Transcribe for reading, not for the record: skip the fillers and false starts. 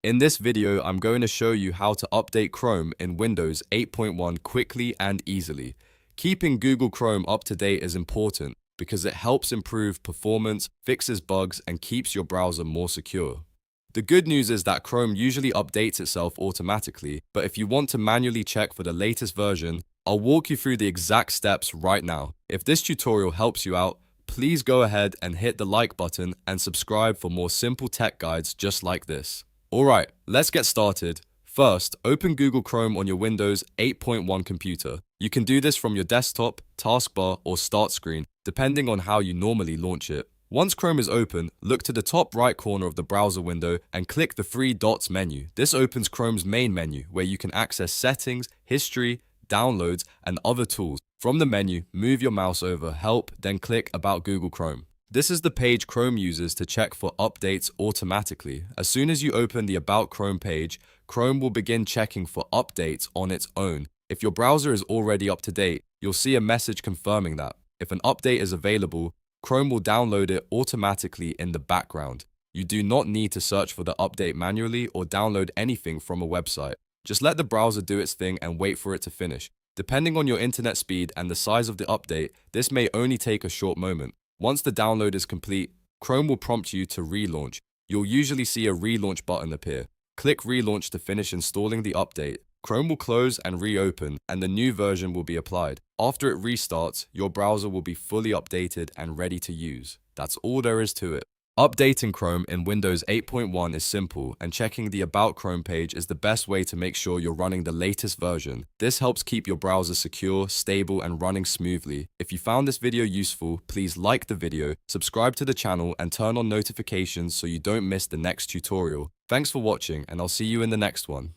In this video, I'm going to show you how to update Chrome in Windows 8.1 quickly and easily. Keeping Google Chrome up to date is important because it helps improve performance, fixes bugs, and keeps your browser more secure. The good news is that Chrome usually updates itself automatically, but if you want to manually check for the latest version, I'll walk you through the exact steps right now. If this tutorial helps you out, please go ahead and hit the like button and subscribe for more simple tech guides just like this. Alright, let's get started. First, open Google Chrome on your Windows 8.1 computer. You can do this from your desktop, taskbar, or start screen, depending on how you normally launch it. Once Chrome is open, look to the top right corner of the browser window and click the three dots menu. This opens Chrome's main menu, where you can access settings, history, downloads, and other tools. From the menu, move your mouse over Help, then click About Google Chrome. This is the page Chrome uses to check for updates automatically. As soon as you open the About Chrome page, Chrome will begin checking for updates on its own. If your browser is already up to date, you'll see a message confirming that. If an update is available, Chrome will download it automatically in the background. You do not need to search for the update manually or download anything from a website. Just let the browser do its thing and wait for it to finish. Depending on your internet speed and the size of the update, this may only take a short moment. Once the download is complete, Chrome will prompt you to relaunch. You'll usually see a relaunch button appear. Click relaunch to finish installing the update. Chrome will close and reopen, and the new version will be applied. After it restarts, your browser will be fully updated and ready to use. That's all there is to it. Updating Chrome in Windows 8.1 is simple, and checking the About Chrome page is the best way to make sure you're running the latest version. This helps keep your browser secure, stable, and running smoothly. If you found this video useful, please like the video, subscribe to the channel, and turn on notifications so you don't miss the next tutorial. Thanks for watching, and I'll see you in the next one.